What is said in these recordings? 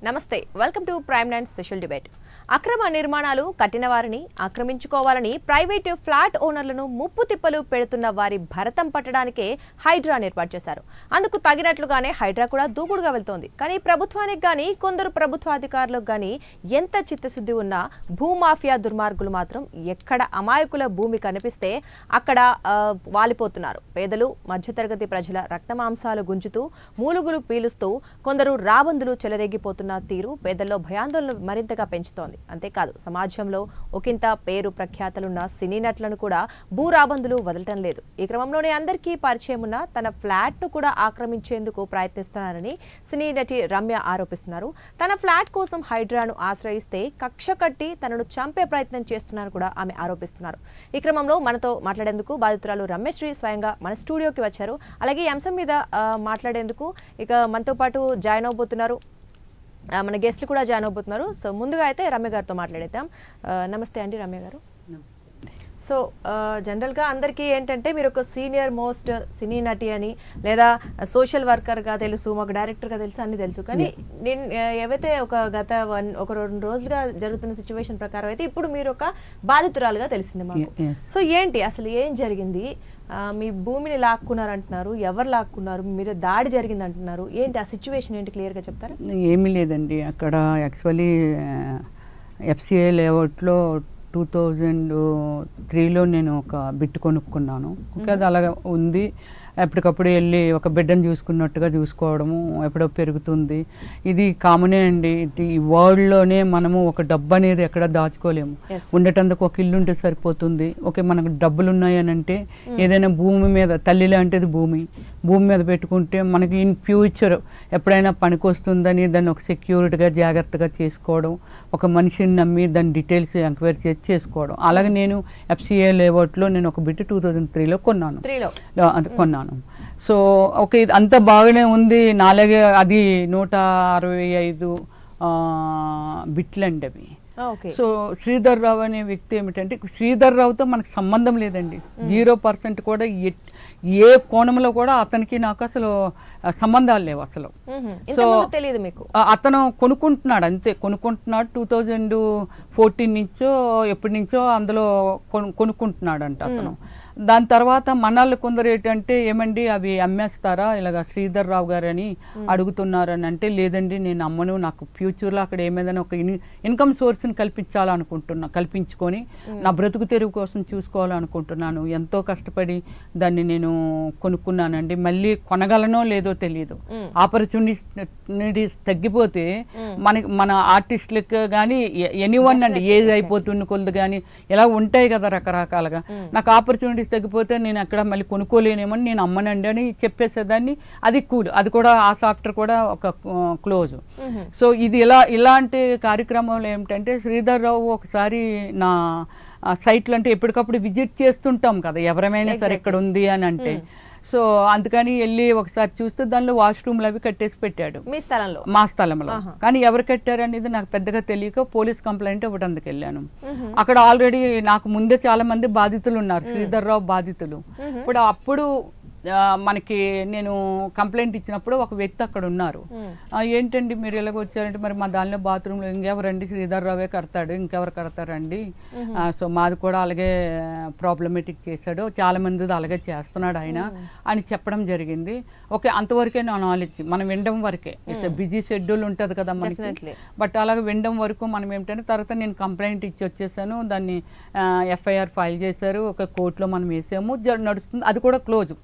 నమస్తే welcome to prime 9 special debate. అక్రమ నిర్మాణాలు కట్టిన వారిని ఆక్రమించుకోవాలని ప్రైవేట్ ఫ్లాట్ ఓనర్లను ముప్పు తిప్పలు పెడుతున్న వారి భరతం పట్టడానికే హైడ్రాను ఏర్పాటు చేశారు. అందుకు తగినట్లుగానే హైడ్రా కూడా దూకుడుగా వెళ్తోంది. కానీ ప్రభుత్వానికి కానీ కొందరు ప్రభుత్వాధికారులకు కానీ ఎంత చిత్తశుద్ధి ఉన్నా భూమాఫియా దుర్మార్గులు మాత్రం ఎక్కడ అమాయకుల భూమి కనిపిస్తే అక్కడ వాలిపోతున్నారు. పేదలు మధ్యతరగతి ప్రజల రక్తమాంసాలు గుంజుతూ మూలుగులు పీలుస్తూ కొందరు రాబందులు చెలరేగిపోతున్న తీరు పేదల్లో భయాందోళన మరింతగా పెంచుతోంది. అంతేకాదు సమాజంలో ఒకంత పేరు ప్రఖ్యాతలున్న సినీ నటులను కూడా భూరాబందులు వదలటం లేదు. ఈ క్రమంలోనే అందరికీ పరిచయం ఉన్న తన ఫ్లాట్ ను కూడా ఆక్రమించేందుకు ప్రయత్నిస్తున్నారని సినీ నటి రమ్య ఆరోపిస్తున్నారు. తన ఫ్లాట్ కోసం హైడ్రాను ఆశ్రయిస్తే కక్ష కట్టి తనను చంపే ప్రయత్నం చేస్తున్నారని కూడా ఆమె ఆరోపిస్తున్నారు. ఈ క్రమంలో మనతో మాట్లాడేందుకు బాధితురాలు రమ్యశ్రీ స్వయంగా మన స్టూడియోకి వచ్చారు. అలాగే ఈ అంశం మీద మాట్లాడేందుకు ఇక మనతో పాటు జాయిన్ అవబోతున్నారు, మన గెస్ట్లు కూడా జాయిన్ అవబోతున్నారు. సో ముందుగా అయితే రమ్య గారితో మాట్లాడేద్దాం. నమస్తే అండి రమ్య గారు. సో జనరల్గా అందరికీ ఏంటంటే మీరు ఒక సీనియర్ మోస్ట్ సినీ నటి అని లేదా సోషల్ వర్కర్గా తెలుసు, మాకు డైరెక్టర్గా తెలుసు, అన్ని తెలుసు. కానీ నేను ఏవైతే గత 1-2 రోజులుగా జరుగుతున్న సిచ్యువేషన్ ప్రకారం అయితే ఇప్పుడు మీరు ఒక బాధితురాలుగా తెలిసింది మాకు. సో ఏంటి అసలు ఏం జరిగింది? మీ భూమిని లాక్కున్నారంటున్నారు, ఎవరు లాక్కున్నారు, మీరు దాడి జరిగింది అంటున్నారు, ఏంటి ఆ సిచ్యువేషన్ ఏంటి క్లియర్గా చెప్తారా? ఏమీ లేదండి, అక్కడ యాక్చువల్లీ ఎఫ్సిఐ లేఅవుట్లో 2003లో నేను ఒక బిట్ కొనుక్కున్నాను. ఓకే, అది అలాగ ఉంది. ఎప్పటికప్పుడు వెళ్ళి ఒక బిడ్డను చూసుకున్నట్టుగా చూసుకోవడము ఎప్పుడో పెరుగుతుంది. ఇది కామనే అండి. ఈ వరల్డ్లోనే మనము ఒక డబ్బు అనేది ఎక్కడ దాచుకోలేము. ఉండేటందుకు ఒక ఇల్లు ఉంటే సరిపోతుంది. ఓకే, మనకు డబ్బులు ఉన్నాయని అంటే ఏదైనా భూమి మీద, తల్లి లాంటిది భూమి మీద పెట్టుకుంటే మనకి ఇన్ ఫ్యూచర్ ఎప్పుడైనా పనికి వస్తుందని దాన్ని ఒక సెక్యూరిటీగా జాగ్రత్తగా చేసుకోవడం, ఒక మనిషిని నమ్మి దాని డీటెయిల్స్ ఎంక్వైరీ చేసి చేసుకోవడం. అలాగే నేను ఎఫ్సిఐ లేఅవుట్లో నేను ఒక బిట్ 2003లో కొన్నాను. సో ఓకే, అంత బాగానే ఉంది. నాలుగే అది 165 బిట్లు అండి అవి. సో శ్రీధర్ రావు అనే వ్యక్తి ఏమిటంటే, శ్రీధర్ రావుతో మనకు సంబంధం లేదండి. 0% కూడా ఏ కోణంలో కూడా అతనికి నాకు అసలు సంబంధాలు లేవు అసలు. సో తెలియదు మీకు, అతను కొనుక్కుంటున్నాడు, అంతే కొనుక్కుంటున్నాడు. 2014 నుంచో ఎప్పటి నుంచో అందులో కొనుక్కుంటున్నాడు అంట అతను. దాని తర్వాత మనాళ్ళు కొందరు ఏంటంటే, ఏమండి అవి అమ్మేస్తారా ఇలాగ శ్రీధర్ రావు గారు అని అడుగుతున్నారని అంటే, లేదండి నేను అమ్మను, నాకు ఫ్యూచర్లో అక్కడ ఏమైనా ఒక ఇన్కమ్ సోర్స్ని కల్పించుకొని నా బ్రతుకు తెరువు కోసం చూసుకోవాలనుకుంటున్నాను. ఎంతో కష్టపడి దాన్ని నేను కొనుక్కున్నానండి. మళ్ళీ కొనగలనో లేదో తెలియదు. ఆపర్చునిటీస్ తగ్గిపోతే మన ఆర్టిస్టులకు కానీ ఎనీవన్ అండి, ఏజ్ అయిపోతున్న కొలది కానీ ఇలా ఉంటాయి కదా రకరకాలుగా. నాకు ఆపర్చునిటీస్ తగ్గిపోతే నేను అక్కడ మళ్ళీ కొనుక్కోలేనేమని నేను అమ్మనండి అని చెప్పేసేదాన్ని. అది కూల్, అది కూడా ఆ సాఫ్ట్వేర్ కూడా ఒక క్లోజ్. సో ఇది ఇలాంటి కార్యక్రమాలు ఏమిటంటే, శ్రీధర్ రావు ఒకసారి నా సైట్లు అంటే ఎప్పటికప్పుడు విజిట్ చేస్తుంటాం కదా ఎవరైనా సరే ఇక్కడ ఉంది అని అంటే. సో అందుకని వెళ్ళి ఒకసారి చూస్తే దానిలో వాష్రూమ్లు అవి కట్టేసి పెట్టాడు మా స్థలంలో. కానీ ఎవరు కట్టారు అనేది నాకు పెద్దగా తెలియక పోలీస్ కంప్లైంట్ ఇవ్వడానికి వెళ్ళాను. అక్కడ ఆల్రెడీ నాకు ముందే చాలా మంది బాధితులు ఉన్నారు, శ్రీధర్ రావు బాధితులు. అప్పుడు మనకి నేను కంప్లైంట్ ఇచ్చినప్పుడు ఒక వ్యక్తి అక్కడ ఉన్నారు. ఏంటండి మీరు ఎలాగ వచ్చారంటే, మరి మా దానిలో బాత్రూంలో ఇంకెవరండి, శ్రీధర్ రావే కడతాడు, ఇంకెవరు కడతారండి. సో మాది కూడా అలాగే ప్రాబ్లమేటిక్ చేశాడు, చాలా మంది అలాగే చేస్తున్నాడు ఆయన అని చెప్పడం జరిగింది. ఓకే, అంతవరకే నా నాలెడ్జ్. మనం వినడం వరకే, బిజీ షెడ్యూల్ ఉంటుంది కదా మనకి. బట్ అలాగే వినడం వరకు మనం ఏమిటంటే, తర్వాత నేను కంప్లైంట్ ఇచ్చి వచ్చేసాను. దాన్ని ఎఫ్ఐఆర్ ఫైల్ చేశారు, ఒక కోర్టులో మనం వేసాము, నడుస్తుంది. అది కూడా క్లోజ్.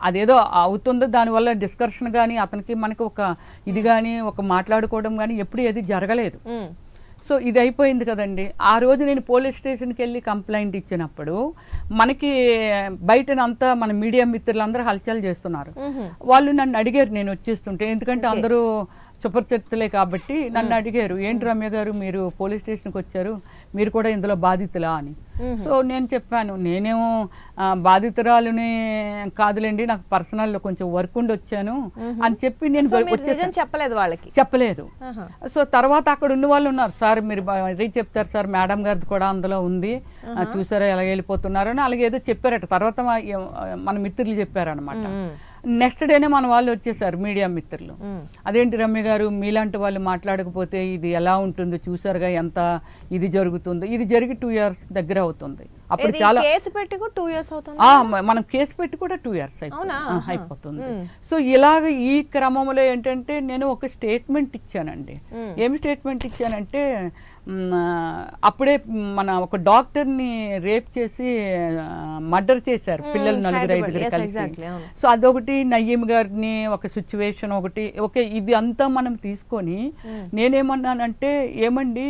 అదేదో అవుతుందో దానివల్ల డిస్కషన్ కానీ అతనికి మనకి ఒక ఇది కానీ ఒక మాట్లాడుకోవడం కానీ ఎప్పుడు ఏది జరగలేదు. సో ఇది అయిపోయింది కదండి. ఆ రోజు నేను పోలీస్ స్టేషన్కి వెళ్ళి కంప్లైంట్ ఇచ్చినప్పుడు మనకి బయటనంతా మన మీడియా మిత్రులందరూ హల్చల్ చేస్తున్నారు. వాళ్ళు నన్ను అడిగారు నేను వచ్చేస్తుంటే, ఎందుకంటే అందరూ సుపరిచితులే కాబట్టి నన్ను అడిగారు, ఏంటి రమ్య గారు మీరు పోలీస్ స్టేషన్కి వచ్చారు, మీరు కూడా ఇందులో బాధితులా అని. సో నేను చెప్పాను, నేనేమో బాధితురాలుని కాదులేండి, నాకు పర్సనల్లో కొంచెం వర్క్ ఉండి వచ్చాను అని చెప్పి నేను చెప్పలేదు. సో తర్వాత అక్కడ ఉన్న వాళ్ళు ఉన్నారు, సార్ మీరు చెప్తారు సార్, మేడం గారిది కూడా అందులో ఉంది, చూసారా ఎలా వెళ్ళిపోతున్నారు అని అలాగే ఏదో చెప్పారట. తర్వాత మన మిత్రులు చెప్పారనమాట. నెక్స్ట్ డేనే మన వాళ్ళు వచ్చేసారు మీడియా మిత్రులు. అదేంటి రమ్య గారు మీలాంటి వాళ్ళు మాట్లాడకపోతే ఇది ఎలా ఉంటుందో చూసారుగా, ఎంత ఇది జరుగుతుందో. ఇది జరిగి 2 years దగ్గర అవుతుంది. అప్పుడు చాలా కేసు పెట్టి కూడా 2 years అవుతుంది. మనం కేసు పెట్టి కూడా 2 years అయిపోతుంది. సో ఇలాగ ఈ క్రమంలో ఏంటంటే నేను ఒక స్టేట్మెంట్ ఇచ్చానండి. ఏమి స్టేట్మెంట్ ఇచ్చానంటే, అప్పుడే మన ఒక డాక్టర్ని రేప్ చేసి మర్డర్ చేశారు పిల్లలు 4-5 కలిసి. సో అదొకటి, నయీం గారిని ఒక సిచ్యువేషన్ ఒకటి. ఓకే, ఇది అంతా మనం తీసుకొని నేనేమన్నానంటే, ఏమండి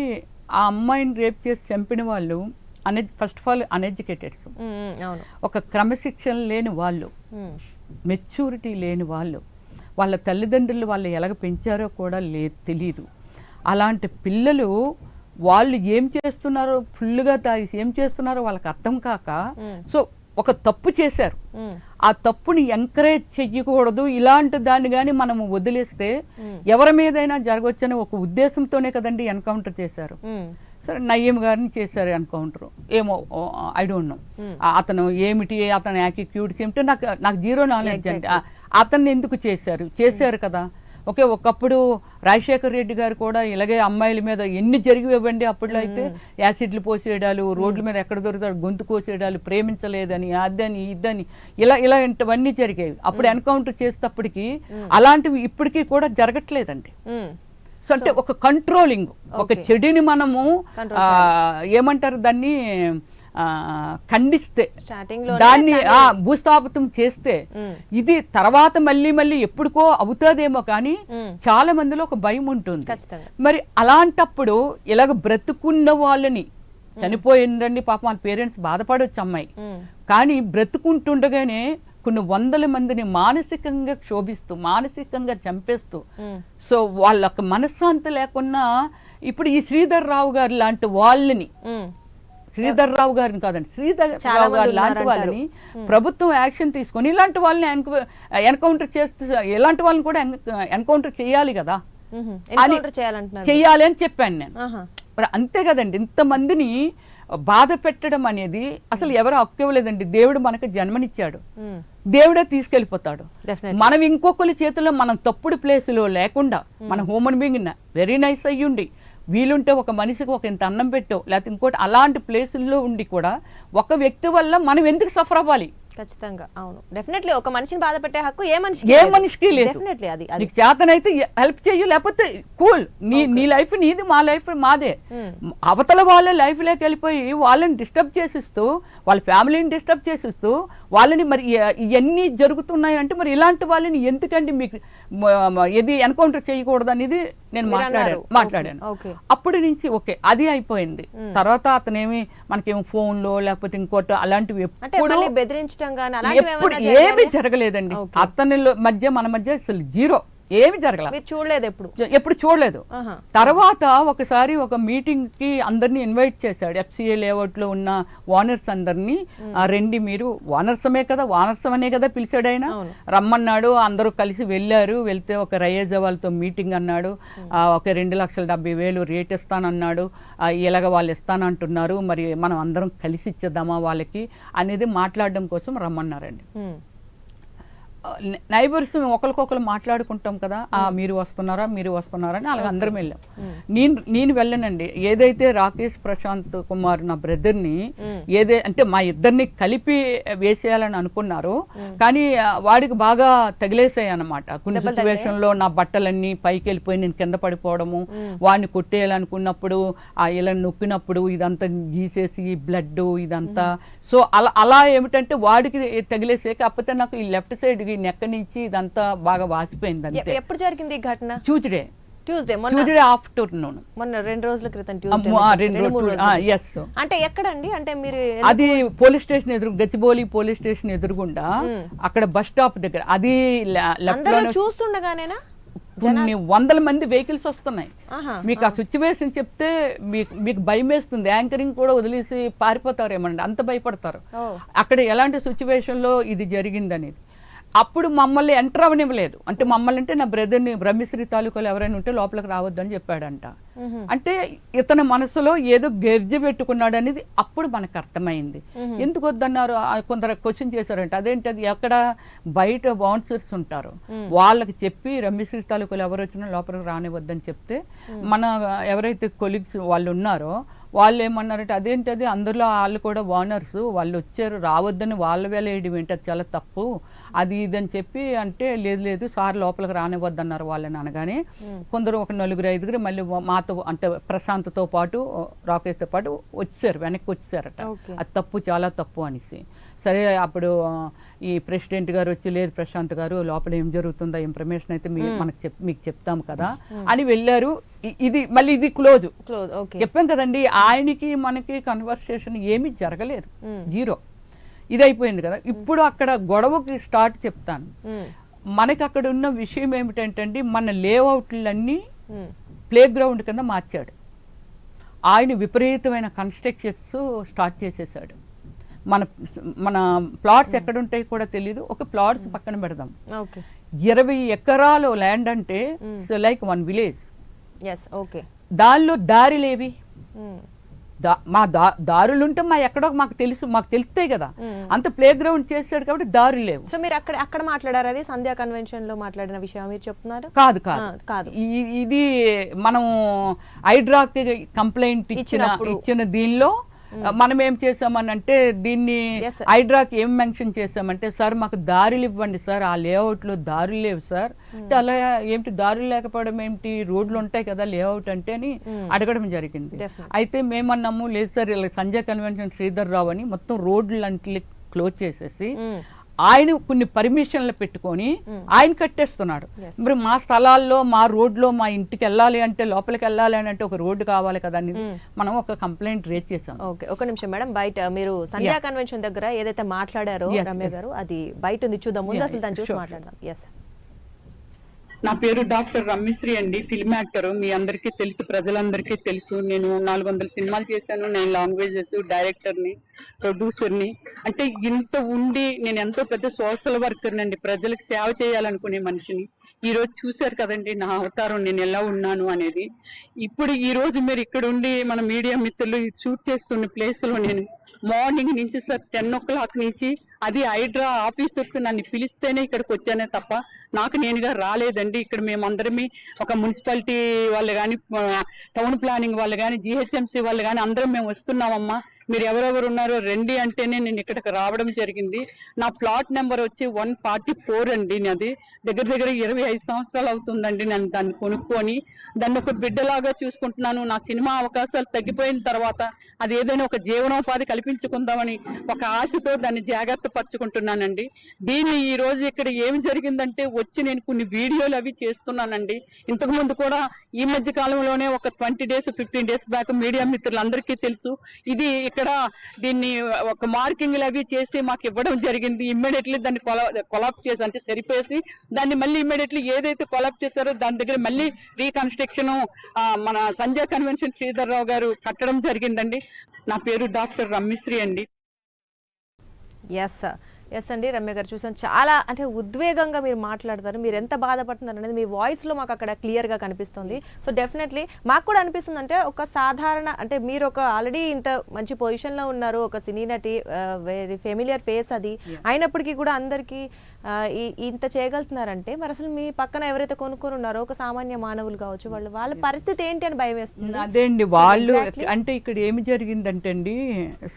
ఆ అమ్మాయిని రేప్ చేసి చంపిన వాళ్ళు ఫస్ట్ ఆఫ్ ఆల్ అన్ఎడ్యుకేటెడ్స్, ఒక క్రమశిక్షణ లేని వాళ్ళు, మెచ్యూరిటీ లేని వాళ్ళు, వాళ్ళ తల్లిదండ్రులు వాళ్ళు ఎలాగ పెంచారో కూడా తెలియదు. అలాంటి పిల్లలు వాళ్ళు ఏం చేస్తున్నారో, ఫుల్గా తాగేసి ఏం చేస్తున్నారో వాళ్ళకి అర్థం కాక సో ఒక తప్పు చేశారు. ఆ తప్పుని ఎంకరేజ్ చెయ్యకూడదు. ఇలాంటి దాన్ని కానీ మనము వదిలేస్తే ఎవరి మీదైనా జరగవచ్చని ఒక ఉద్దేశంతోనే కదండి ఎన్కౌంటర్ చేశారు. సరే, నయీం గారిని చేశారు ఎన్కౌంటర్. ఏమో ఐ డోంట్ నో అతను ఏమిటి, అతని యాటిట్యూడ్స్ ఏమిటో నాకు జీరో నాలెడ్జ్ అండి. అతన్ని ఎందుకు చేశారు కదా. ఓకే, ఒకప్పుడు రాజశేఖర్ రెడ్డి గారు కూడా ఇలాగే అమ్మాయిల మీద ఎన్ని జరిగివ్వండి. అప్పట్లో అయితే యాసిడ్లు పోసేయడాలు, రోడ్ల మీద ఎక్కడ దొరుకుతాడు గొంతు కోసేయడాలు, ప్రేమించలేదని, అదని ఇదని ఇలాంటివన్నీ జరిగేవి. అప్పుడు ఎన్కౌంటర్ చేసేటప్పటికి అలాంటివి ఇప్పటికీ కూడా జరగట్లేదండి. సో అంటే ఒక కంట్రోలింగ్, ఒక చెడుని మనము ఏమంటారు దాన్ని ఖండిస్తే, దాన్ని భూస్థాపితం చేస్తే ఇది తర్వాత మళ్ళీ ఎప్పుడుకో అవుతుందేమో. కానీ చాలా మందిలో ఒక భయం ఉంటుంది. మరి అలాంటప్పుడు ఇలాగ బ్రతుకున్న వాళ్ళని, చనిపోయిందండి పాపం వాళ్ళ పేరెంట్స్ బాధపడవచ్చు అమ్మాయి, కానీ బ్రతుకుంటుండగానే కొన్ని 100 మందిని మానసికంగా క్షోభిస్తూ, మానసికంగా చంపేస్తూ, సో వాళ్ళకి మనశ్శాంతి లేకున్నా ఇప్పుడు ఈ శ్రీధర్ రావు గారు లాంటి వాళ్ళని, శ్రీధర్ రావు గారిని కాదండి, శ్రీధర్ రావు గారు లాంటి వాళ్ళని ప్రభుత్వం యాక్షన్ తీసుకొని ఇలాంటి వాళ్ళని ఎన్కౌంటర్ చేస్తే, ఇలాంటి వాళ్ళని కూడా ఎన్కౌంటర్ చేయాలి కదా, చెయ్యాలి అని చెప్పాను నేను. మరి అంతే కదండి, ఇంతమందిని బాధ పెట్టడం అనేది అసలు ఎవరు హక్కు ఇవ్వలేదండి. దేవుడు మనకు జన్మనిచ్చాడు, దేవుడే తీసుకెళ్ళిపోతాడు. మనం ఇంకొకరి చేతిలో మనం తప్పుడు ప్లేసులో లేకుండా, మన హ్యూమన్ బీయింగ్ వెరీ నైస్ అయ్యుండి, వీలుంటే ఒక మనిషికి ఒక ఇంత అన్నం పెట్టో, లేకపోతే ఇంకోటి అలాంటి ప్లేసుల్లో ఉండి కూడా ఒక వ్యక్తి వల్ల మనం ఎందుకు సఫర్ అవ్వాలి? ఖచ్చితంగా, అవును, డెఫినెట్లీ ఒక మనిషిని బాధ పెట్టే హక్కు ఏ మనిషికి లేదు. డెఫినెట్లీ అది నీకు చేతనైతే హెల్ప్ చెయ్యు, లేకపోతే కూల్, నీ లైఫ్ నీది, మా లైఫ్ మాదే. అవతల వాళ్ళ లైఫ్ లోకి వెళ్ళిపోయి వాళ్ళని డిస్టర్బ్ చేసిస్తూ, వాళ్ళ ఫ్యామిలీని డిస్టర్బ్ చేసిస్తూ వాళ్ళని, మరి ఇవన్నీ జరుగుతున్నాయి అంటే మరి ఇలాంటి వాళ్ళని ఎందుకండి మీకు ఇది ఎన్కౌంటర్ చేయకూడదు అనేది నేను మాట్లాడాను. అప్పటి నుంచి ఓకే, అది అయిపోయింది. తర్వాత అతనేమి మనకేమో ఫోన్ లో లేకపోతే ఇంకోటి అలాంటివి ఎప్పుడు బెదిరించడం ఏమీ జరగలేదండి. అతని మధ్య మన మధ్య అసలు జీరో, ఏమి జరగలేదు, చూడలేదు, ఎప్పుడు చూడలేదు. తర్వాత ఒకసారి ఒక మీటింగ్ కి అందరినీ ఇన్వైట్ చేశాడు. FCA లేఅవుట్ లో ఉన్న ఓనర్స్ అందరినీ, రండి మీరు, ఓనర్సమే కదా, ఓనర్సం అనే కదా పిలిచాడు ఆయన, రమ్మన్నాడు. అందరూ కలిసి వెళ్ళారు. వెళ్తే ఒక రయేజ వాళ్ళతో మీటింగ్ అన్నాడు. ఒక 2,70,000 రేట్ ఇస్తానన్నాడు. ఇలాగ వాళ్ళు ఇస్తానంటున్నారు, మరి మనం అందరం కలిసి ఇచ్చేద్దామా వాళ్ళకి అనేది మాట్లాడడం కోసం రమ్మన్నారండి. నైబర్స్ ఒకరికొకరు మాట్లాడుకుంటాం కదా, మీరు వస్తున్నారా అని అలాగ అందరం వెళ్ళాం. నేను వెళ్ళానండి. ఏదైతే రాకేష్ ప్రశాంత్ కుమార్ నా బ్రదర్ని అంటే మా ఇద్దరిని కలిపి వేసేయాలని అనుకున్నారో, కానీ వాడికి బాగా తగిలేసాయి అన్నమాట. కొన్ని సిచ్యువేషన్ లో నా బట్టలన్నీ పైకి వెళ్ళిపోయి నేను కింద పడిపోవడము, వాడిని కొట్టేయాలనుకున్నప్పుడు ఇలా నొక్కినప్పుడు ఇదంతా గీసేసి బ్లడ్ ఇదంతా. సో అలా ఏమిటంటే వాడికి తగిలేసే, కాకపోతే నాకు ఈ లెఫ్ట్ సైడ్ నెక్క నుంచి ఇదంతా బాగా వాసిపోయింది. అంతే. ఎప్పుడు జరిగింది ఈ ఘటన? ట్యూస్డే ఆఫ్టర్నూన్, మొన్న 2 రోజుల క్రితం. అంటే ఎక్కడండి? అంటే మీరు అది పోలీస్ స్టేషన్ ఎదురు, గచ్చిబౌలి పోలీస్ స్టేషన్ ఎదురుగుండా అక్కడ బస్ స్టాప్ దగ్గర. అది చూస్తుండగానేనా కొన్ని 100 మంది వెహికల్స్ వస్తున్నాయి. మీకు ఆ సిచ్యువేషన్ చెప్తే మీకు భయం వేస్తుంది. యాంకరింగ్ కూడా వదిలేసి పారిపోతారు ఏమన్నా, అంత భయపడతారు. అక్కడ ఎలాంటి సిచ్యువేషన్ లో ఇది జరిగింది అనేది. అప్పుడు మమ్మల్ని ఎంటర్ అవనివ్వలేదు. అంటే మమ్మల్ని అంటే నా బ్రదర్ని బ్రహ్మశ్రీ తాలూకాలో ఎవరైనా ఉంటే లోపలికి రావద్దని చెప్పాడంట. అంటే ఇతని మనసులో ఏదో గెర్జి పెట్టుకున్నాడు అనేది అప్పుడు మనకు అర్థమైంది. ఎందుకు వద్దన్నారు కొందరు క్వశ్చన్ చేశారంట. అదేంటది, ఎక్కడ బయట బౌన్సర్స్ ఉంటారు వాళ్ళకి చెప్పి బ్రహ్మశ్రీ తాలూకాలో ఎవరు వచ్చినా లోపలికి రానివద్దని చెప్తే మన ఎవరైతే కొలీగ్స్ వాళ్ళు ఉన్నారో వాళ్ళు ఏమన్నారంటే అదేంటది అందరిలో వాళ్ళు కూడా ఓనర్స్ వాళ్ళు వచ్చారు రావద్దని వాళ్ళ వేళ వేయడం ఏంటి, అది చాలా తప్పు అది ఇదని చెప్పి అంటే లేదు సార్ లోపలికి రానివద్దన్నారు వాళ్ళని అనగానే కొందరు ఒక 4-5 మళ్ళీ మాతో అంటే ప్రశాంత్తో పాటు రాకేష్తో పాటు వచ్చారు, వెనక్కి వచ్చారట. అది తప్పు, చాలా తప్పు అనేసి. సరే అప్పుడు ఈ ప్రెసిడెంట్ గారు వచ్చి లేదు ప్రశాంత్ గారు లోపల ఏం జరుగుతుందో ఇన్ఫర్మేషన్ అయితే మీకు చెప్తాం కదా అని వెళ్ళారు. ఇది క్లోజ్ చెప్పాం కదండి. ఆయనకి మనకి కన్వర్సేషన్ ఏమీ జరగలేదు, జీరో. ఇది అయిపోయింది కదా. ఇప్పుడు అక్కడ గొడవకి స్టార్ట్ చెప్తాను. మనకి అక్కడ ఉన్న విషయం ఏమిటంటే మన లేఅవుట్లన్నీ ప్లే గ్రౌండ్ కింద మార్చాడు. ఆయన విపరీతమైన కన్స్ట్రక్షన్స్ స్టార్ట్ చేసేసాడు. మన ప్లాట్స్ ఎక్కడ ఉంటాయి కూడా తెలియదు. ఒక ప్లాట్స్ పక్కన పెడదాం, 20 ఎకరాలు ల్యాండ్ అంటే లైక్ 1 విలేజ్. దానిలో దారిలేవి, మా దారులుంటే ఎక్కడో మాకు తెలుస్తాయి కదా. అంత ప్లే గ్రౌండ్ చేస్తాడు కాబట్టి దారులు లేవు. సో మీరు అక్కడ మాట్లాడారు, అది సంధ్యా కన్వెన్షన్ లో మాట్లాడిన విషయం మీరు చెప్తున్నారు? కాదు. ఇది మనం హైడ్రాకి కంప్లైంట్ ఇచ్చిన దీనిలో మనం ఏం చేసామని అంటే దీన్ని హైడ్రాకి ఏం మెన్షన్ చేసామంటే సార్ మాకు దారులు ఇవ్వండి సార్, ఆ లేఅవుట్ లో దారులు లేవు సార్ అంటే. అలా ఏమిటి దారులు లేకపోవడం ఏమిటి, రోడ్లు ఉంటాయి కదా లేఅవుట్ అంటే అని అడగడం జరిగింది. అయితే మేమన్నాము లేదు సార్ ఇలా సంజయ్ కన్వెన్షన్ శ్రీధర్ రావు అని మొత్తం రోడ్లు క్లోజ్ చేసేసి ఆయన కొన్ని పర్మిషన్లు పెట్టుకొని ఆయన కట్టేస్తున్నాడు. మరి మా స్థలాల్లో మా రోడ్లో మా ఇంటికి వెళ్ళాలి అంటే లోపలికి వెళ్ళాలి అని అంటే ఒక రోడ్డు కావాలి కదా అని మనం ఒక కంప్లైంట్ రేజ్ చేసాం. ఒక నిమిషం మేడం, బయట మీరు సంధ్యా కన్వెన్షన్ దగ్గర ఏదైతే మాట్లాడారో రమ్య గారు అది బయట ఉంది, చూద్దాం ముందు అసలు దాన్ని చూసి మాట్లాడదాం. నా పేరు డాక్టర్ రమ్యశ్రీ అండి, ఫిల్మ్ యాక్టర్. మీ అందరికీ తెలుసు, ప్రజలందరికీ తెలుసు. నేను 400 సినిమాలు చేశాను. నేను లాంగ్వేజెస్ డైరెక్టర్ని, ప్రొడ్యూసర్ని. అంటే ఇంత ఉండి నేను ఎంతో పెద్ద సోషల్ వర్కర్ అండి, ప్రజలకు సేవ చేయాలనుకునే మనిషిని. ఈ రోజు చూశారు కదండి నా అవతారం, నేను ఎలా ఉన్నాను అనేది. ఇప్పుడు ఈ రోజు మీరు ఇక్కడ ఉండి మన మీడియా మిత్రులు షూట్ చేస్తున్న ప్లేస్ లో నేను మార్నింగ్ నుంచి సార్ 10 o'clock నుంచి అది హైడ్రా ఆఫీసర్స్ నన్ను పిలిస్తేనే ఇక్కడికి వచ్చానే తప్ప నాకు నేనుగా రాలేదండి. ఇక్కడ మేమందరమే ఒక మున్సిపాలిటీ వాళ్ళు కానీ, టౌన్ ప్లానింగ్ వాళ్ళు కానీ, జిహెచ్ఎంసీ వాళ్ళు కానీ అందరం మేము వస్తున్నామమ్మా, మీరు ఎవరెవరు ఉన్నారో రండి అంటేనే నేను ఇక్కడికి రావడం జరిగింది. నా ప్లాట్ నెంబర్ వచ్చి 144 అండి. నాది దగ్గర 25 సంవత్సరాలు అవుతుందండి నేను దాన్ని కొనుక్కొని. దాన్ని ఒక బిడ్డలాగా చూసుకుంటున్నాను. నా సినిమా అవకాశాలు తగ్గిపోయిన తర్వాత అది ఏదైనా ఒక జీవనోపాధి కల్పించుకుందామని ఒక ఆశతో దాన్ని జాగ్రత్త పరుచుకుంటున్నానండి. దీన్ని ఈ రోజు ఇక్కడ ఏమి జరిగిందంటే వచ్చి నేను కొన్ని వీడియోలు అవి చేస్తున్నానండి. ఇంతకు ముందు కూడా ఈ మధ్య కాలంలోనే ఒక 20 days 15 days బ్యాక్ మీడియా మిత్రులందరికీ తెలుసు. ఇది ఇక్కడ దీన్ని ఒక మార్కింగ్లు అవి చేసి మాకు ఇవ్వడం జరిగింది. ఇమ్మీడియట్లీ దాన్ని కొలాప్ చేసి అంటే సరిపేసి దాన్ని మళ్ళీ ఇమ్మీడియట్లీ ఏదైతే కొలాప్ చేశారో దాని దగ్గర మళ్ళీ రీకన్స్ట్రక్షన్ మన సంజయ్ కన్వెన్షన్ శ్రీధర్ రావు గారు కట్టడం జరిగిందండి. నా పేరు డాక్టర్ రమ్యశ్రీ అండి. ఎస్ అండి, రమ్య గారు చూసాను చాలా అంటే ఉద్వేగంగా మీరు మాట్లాడతారు. మీరు ఎంత బాధపడుతున్నారు అనేది మీ వాయిస్లో మాకు అక్కడ క్లియర్గా కనిపిస్తుంది. సో డెఫినెట్లీ మాకు కూడా అనిపిస్తుంది అంటే ఒక సాధారణ అంటే మీరు ఒక ఆల్రెడీ ఇంత మంచి పొజిషన్లో ఉన్నారు, ఒక సినీ నటి, వెరీ ఫెమిలియర్ ఫేస్ అది అయినప్పటికీ కూడా అందరికీ ఇంత చేయగలుగుతున్నారంటే మరి అసలు మీ పక్కన ఎవరైతే కొనుక్కొని ఉన్నారో ఒక సామాన్య మానవులు కావచ్చు వాళ్ళ పరిస్థితి ఏంటి అని భయం వేస్తుంది. అదే అండి, వాళ్ళు అంటే ఇక్కడ ఏమి జరిగిందంటే అండి,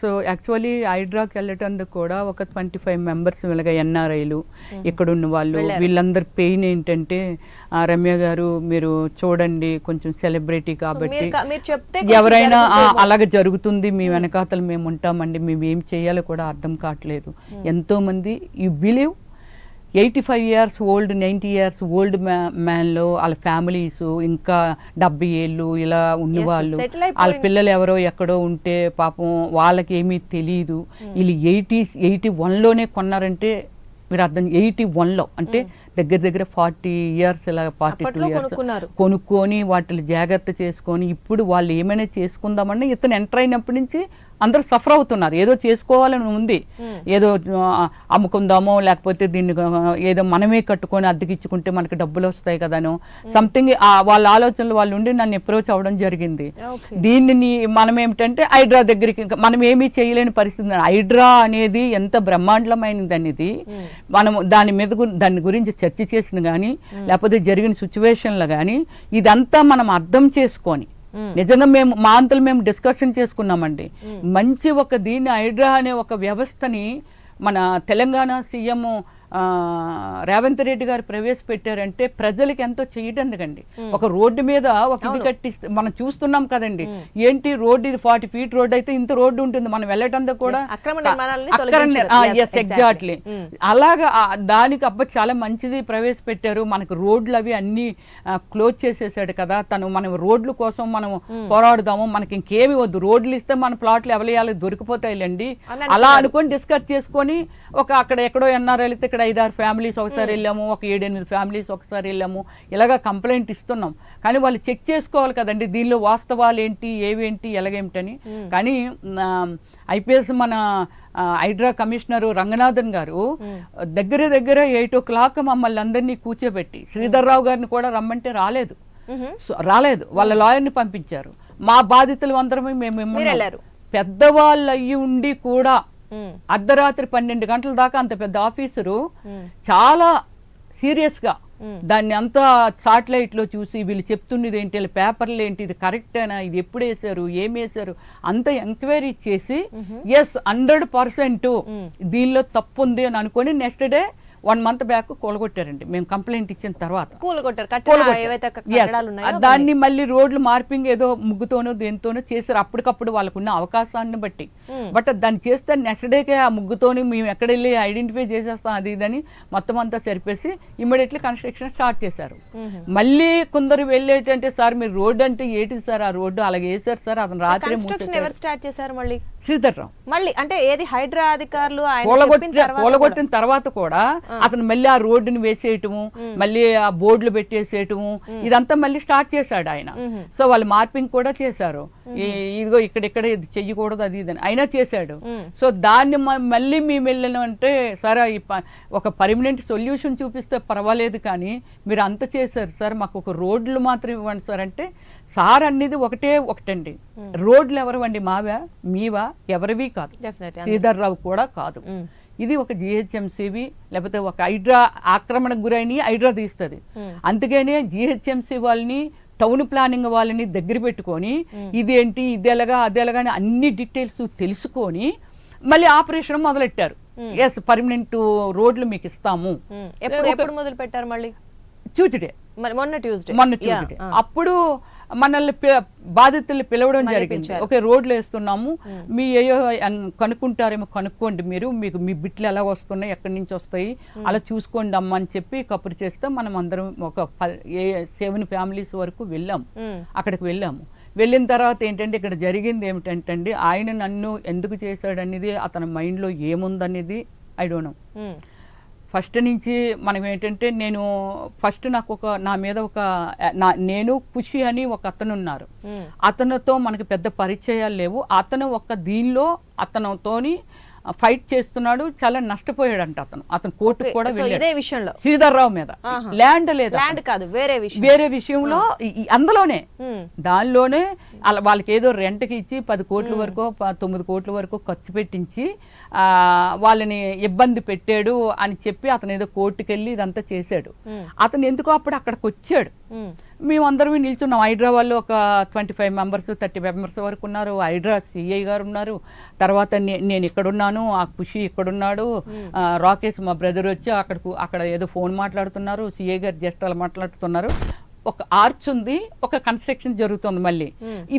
సో యాక్చువల్లీ హైడ్రాకి వెళ్ళటందుకు కూడా ఒక 25 members వీళ్ళగా ఎన్ఆర్ఐలు ఇక్కడ ఉన్న వాళ్ళు వీళ్ళందరి పెయిన్ ఏంటంటే రమ్య గారు మీరు చూడండి కొంచెం సెలబ్రిటీ కాబట్టి ఎవరైనా అలాగే జరుగుతుంది మీ వెనకాతలు మేము ఉంటామండి, మేము ఏం చేయాలో కూడా అర్థం కావట్లేదు. ఎంతో మంది you believe 85 years old 90 years old మ్యాన్లో వాళ్ళ ఫ్యామిలీస్ ఇంకా 70 ఏళ్ళు ఇలా ఉన్నవాళ్ళు వాళ్ళ పిల్లలు ఎవరో ఎక్కడో ఉంటే పాపం వాళ్ళకి ఏమీ తెలియదు. వీళ్ళు 81లోనే కొన్నారంటే మీరు అర్థం 81లో అంటే దగ్గర దగ్గర 40 years ఇలా 42 అప్పట్లో years కొనుక్కున్నారు. కొనుక్కొని వాటిని జాగ్రత్త చేసుకొని ఇప్పుడు వాళ్ళు ఏమైనా చేసుకుందామని ఇతను ఎంటర్ అయినప్పటి నుంచి అందరూ సఫర్ అవుతున్నారు. ఏదో చేసుకోవాలని ఉంది, ఏదో అమ్ముకుందామో లేకపోతే దీన్ని ఏదో మనమే కట్టుకొని అద్దెకిచ్చుకుంటే మనకి డబ్బులు వస్తాయి కదానో సంథింగ్ వాళ్ళ ఆలోచనలు వాళ్ళు ఉండి నన్ను అప్రోచ్ అవ్వడం జరిగింది. దీనిని మనం ఏమిటంటే హైడ్రా దగ్గరికి మనం ఏమీ చేయలేని పరిస్థితి. హైడ్రా అనేది ఎంత బ్రహ్మాండమైనది అనేది మనం దాని గురించి చర్చ చేసిన కానీ లేకపోతే జరిగిన సిచ్యువేషన్లో కానీ ఇదంతా మనం అర్థం చేసుకొని నిజంగా మా అంతలు మేము డిస్కషన్ చేసుకున్నామండి. మంచి దీన్ని హైడ్రా అనే ఒక వ్యవస్థని మన తెలంగాణ సీఎం రేవంత్ రెడ్డి గారు ప్రవేశపెట్టారంటే ప్రజలకి ఎంతో చేయటందుకండి. ఒక రోడ్డు మీద ఒక ఇది కట్టిస్తే మనం చూస్తున్నాం కదండి, ఏంటి రోడ్డు ఇది 40 feet రోడ్డు అయితే ఇంత రోడ్డు ఉంటుంది, మనం వెళ్ళటందుకు కూడా ఎగ్జాక్ట్లీ అలాగా దానికి చాలా మంచిది ప్రవేశపెట్టారు. మనకు రోడ్లు అవి అన్ని క్లోజ్ చేసేసాడు కదా తను. మనం రోడ్ల కోసం మనం పోరాడుదాము, మనకి ఇంకేమి వద్దు, రోడ్లు ఇస్తే మన ప్లాట్లు ఎవరియాలి దొరికిపోతాయిలేండి అలా అనుకొని డిస్కస్ చేసుకొని అక్కడ ఎక్కడో ఎన్ఆర్ వెళితే ఇక్కడ 5-6 ఫ్యామిలీస్ ఒకసారి వెళ్ళాము, ఒక 7-8 ఫ్యామిలీస్ ఒకసారి వెళ్ళాము, ఇలాగా కంప్లైంట్ ఇస్తున్నాం. కానీ వాళ్ళు చెక్ చేసుకోవాలి కదండి దీనిలో వాస్తవాలు ఏంటి ఏవేంటి ఎలాగేమిటని. కానీ ఐపీఎస్ మన హైడ్రా కమిషనరు రంగనాథన్ గారు దగ్గర 8 o'clock మమ్మల్ని అందరినీ కూర్చోబెట్టి శ్రీధర్ రావు గారిని కూడా రమ్మంటే రాలేదు, వాళ్ళ లాయర్ని పంపించారు. మా బాధితులు అందరమే మేము పెద్దవాళ్ళు అయ్యి ఉండి కూడా అర్ధరాత్రి 12 గంటల దాకా అంత పెద్ద ఆఫీసరు చాలా సీరియస్ గా దాన్ని అంతా సాటిలైట్ లో చూసి వీళ్ళు చెప్తున్నది ఏంటి, పేపర్లు ఏంటి, ఇది కరెక్టేనా, ఇది ఎప్పుడు వేసారు, ఏం వేసారు అంత ఎంక్వైరీ చేసి ఎస్ 100% దీనిలో తప్పు ఉంది అని అనుకొని నెక్స్ట్ డే 1 month బ్యాక్ కూలగొట్టారండి. మేము కంప్లైంట్ ఇచ్చిన తర్వాత దాన్ని మళ్ళీ రోడ్లు మార్పింగ్ ఏదో ముగ్గుతోనో దేనితోనో చేశారు అప్పటికప్పుడు వాళ్ళకున్న అవకాశాన్ని బట్టి. బట్ దాన్ని చేస్తే నెక్స్ట్ డేకే ఆ ముగ్గుతోని మేము ఎక్కడ వెళ్ళి ఐడెంటిఫై చేసేస్తాం అది ఇదని మొత్తం అంతా సరిపేసి ఇమ్మీడియట్లీ కన్స్ట్రక్షన్ స్టార్ట్ చేశారు. మళ్ళీ కొందరు వెళ్ళేటంటే సార్ మీరు రోడ్డు అంటే ఏంటిది సార్, ఆ రోడ్డు అలాగే వేసారు సార్, అతను రాత్రి స్టార్ట్ చేశారు మళ్ళీ శ్రీధర్ రావు మళ్ళీ అంటే ఏది హైడ్రా అధికారులు కూలగొట్టిన తర్వాత కూడా అతను మళ్ళీ ఆ రోడ్డుని వేసేయటము, మళ్ళీ ఆ బోర్డులు పెట్టేసేయటము, ఇదంతా మళ్ళీ స్టార్ట్ చేశాడు ఆయన. సో వాళ్ళు మార్పింగ్ కూడా చేశారు, ఇదిగో ఇక్కడెక్కడ ఇది చెయ్యకూడదు అది ఇదని అయినా చేశాడు. సో దాన్ని మళ్ళీ మేము వెళ్ళామంటే సరే ఒక పర్మనెంట్ సొల్యూషన్ చూపిస్తే పర్వాలేదు కానీ మీరు అంత చేశారు సార్, మాకు ఒక రోడ్లు మాత్రం ఇవ్వండి సార్ అంటే సార్ అనేది ఒకటండి, రోడ్లు ఎవరివండి, మావా మీవా ఎవరివి కాదు, శ్రీధర్ రావు కూడా కాదు. ఇది ఒక జిహెచ్ఎంసీవి లేకపోతే ఒక హైడ్రా ఆక్రమణకు గురైన హైడ్రా తీస్తుంది. అందుకనే జిహెచ్ఎంసీ వాళ్ళని టౌన్ ప్లానింగ్ వాళ్ళని దగ్గర పెట్టుకొని ఇదేంటి ఇదేలాగా అదేలాగా అని అన్ని డీటెయిల్స్ తెలుసుకొని మళ్ళీ ఆపరేషన్ మొదలెట్టారు. ఎస్ పర్మనెంట్ రోడ్లు మీకు ఇస్తాము. ఎప్పుడు మొదలు పెట్టారు మళ్ళీ? ట్యూస్డే, మొన్న ట్యూస్డే. అప్పుడు మనల్ని బాధితుల్ని పిలవడం జరిగింది. ఓకే రోడ్లు వేస్తున్నాము, మీ ఏయో కనుక్కుంటారేమో కనుక్కోండి, మీకు మీ బిట్లు ఎలా వస్తున్నాయి, ఎక్కడి నుంచి వస్తాయి అలా చూసుకోండి అమ్మ అని చెప్పి కబురు చేస్తే మనం అందరం ఒక 7 families వరకు వెళ్ళాము. అక్కడికి వెళ్ళిన తర్వాత ఏంటంటే ఇక్కడ జరిగింది ఏమిటంటే ఆయన నన్ను ఎందుకు చేశాడనేది అతని మైండ్లో ఏముందనేది ఐ డోంట్ నో. ఫస్ట్ నుంచి మనం ఏంటంటే నాకు నా మీద నేను ఖుషి అని ఒక అతను ఉన్నారు, అతనితో మనకి పెద్ద పరిచయాలు లేవు. అతను దీనిలో అతనితోని ఫైట్ చేస్తున్నాడు, చాలా నష్టపోయాడంట అతను కోర్టుకు కూడా వెళ్ళాడు శ్రీధర్ రావు మీద. ల్యాండ్ లేదు, వేరే విషయంలో అందులోనే దానిలోనే వాళ్ళకి ఏదో రెంట్కి ఇచ్చి 10 కోట్ల వరకు 9 కోట్ల వరకు ఖర్చు పెట్టించి వాళ్ళని ఇబ్బంది పెట్టాడు అని చెప్పి అతను ఏదో కోర్టుకు వెళ్ళి ఇదంతా చేశాడు. అతను ఎందుకో అప్పుడు అక్కడికి వచ్చాడు, మేమందరం నిల్చున్నాం. హైడ్రా వాళ్ళు ఒక 25 members 30 members వరకు ఉన్నారు, హైడ్రా సిఐ గారు ఉన్నారు, తర్వాత నేను ఇక్కడున్నాను, ఆ ఖుషి ఇక్కడున్నాడు, రాకేష్ మా బ్రదర్ వచ్చి అక్కడ ఏదో ఫోన్ మాట్లాడుతున్నారు, సిఐ గారు జస్ట్ అలా మాట్లాడుతున్నారు. ఒక ఆర్చ్ ఉంది, ఒక కన్స్ట్రక్షన్ జరుగుతుంది, మళ్ళీ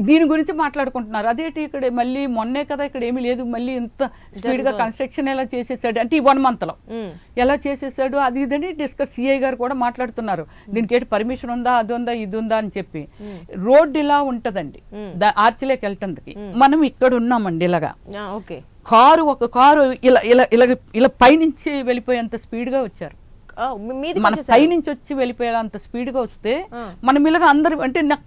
దీని గురించి మాట్లాడుకుంటున్నారు. అదేంటి ఇక్కడ మళ్ళీ మొన్నే కదా ఇక్కడ ఏమీ లేదు, మళ్ళీ ఇంత స్పీడ్ గా కన్స్ట్రక్షన్ ఎలా చేసేసాడు అంటే ఈ 1 month లో ఎలా చేసేసాడు అది ఇదని డిస్కస్. సిఐ గారు కూడా మాట్లాడుతున్నారు, దీనికి ఏంటి పర్మిషన్ ఉందా, అది ఉందా, ఇది ఉందా అని చెప్పి. రోడ్ ఇలా ఉంటదండి ఆర్చ్లోకి వెళ్ళటానికి, మనం ఇక్కడ ఉన్నామండి ఇలాగా, ఒక కారు ఇలా ఇలా ఇలా ఇలా పైనుంచి వెళ్ళిపోయేంత స్పీడ్ గా వచ్చారు. మీది మన పై నుంచి వచ్చి వెళ్ళిపోయేంత స్పీడ్ గా వస్తే మనం ఇలాగ అందరూ అంటే నాకు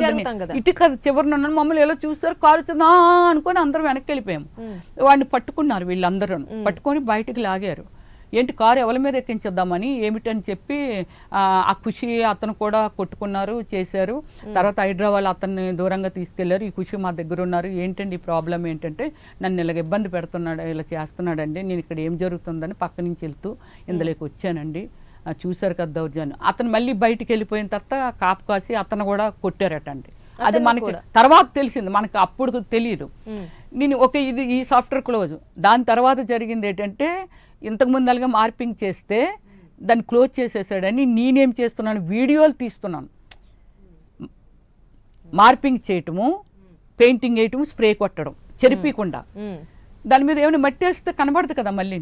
జరుగుతాం కదా. కనిపిస్తుంది ఇటు కదా చివరిన ఉన్నాను, మమ్మల్ని ఎలా చూస్తారు, కారు వచ్చింది అనుకొని అందరం వెనక్కి వెళ్ళిపోయాము. వాడిని పట్టుకున్నారు, వీళ్ళందరూ పట్టుకొని బయటికి లాగారు. ఏంటి కారు ఎవరి మీద ఎక్కించేద్దామని ఏమిటని చెప్పి ఆ ఖుషి అతను కూడా కొట్టుకున్నారు, చేశారు. తర్వాత హైదరాబాద్ అతన్ని దూరంగా తీసుకెళ్లారు. ఈ ఖుషి మా దగ్గర ఉన్నారు. ఏంటండి ఈ ప్రాబ్లం ఏంటంటే నన్ను ఇలాగ ఇబ్బంది పెడుతున్నాడు, ఇలా చేస్తున్నాడండి, నేను ఇక్కడ ఏం జరుగుతుందని పక్క నుంచి వెళ్తూ ఇందులోకి వచ్చానండి, చూశారు కదా దౌర్జన్యం. అతను మళ్ళీ బయటికి వెళ్ళిపోయిన తర్వాత కాపు కాసి అతను కూడా కొట్టారటండి. అది మనకి తర్వాత తెలిసింది, మనకి అప్పుడు తెలియదు. నేను ఈ సాఫ్ట్వేర్ క్లోజ్. దాని తర్వాత జరిగింది ఏంటంటే ఇంతకుముందు అలాగే మార్పింగ్ చేస్తే దాన్ని క్లోజ్ చేసేసాడని నేనేం చేస్తున్నాను, వీడియోలు తీస్తున్నాను. మార్పింగ్ చేయటము, పెయింటింగ్ వేయటము, స్ప్రే కొట్టడం చెరిపీకుండా. దాని మీద ఏమైనా మట్టి వేస్తే కనబడదు కదా మళ్ళీ.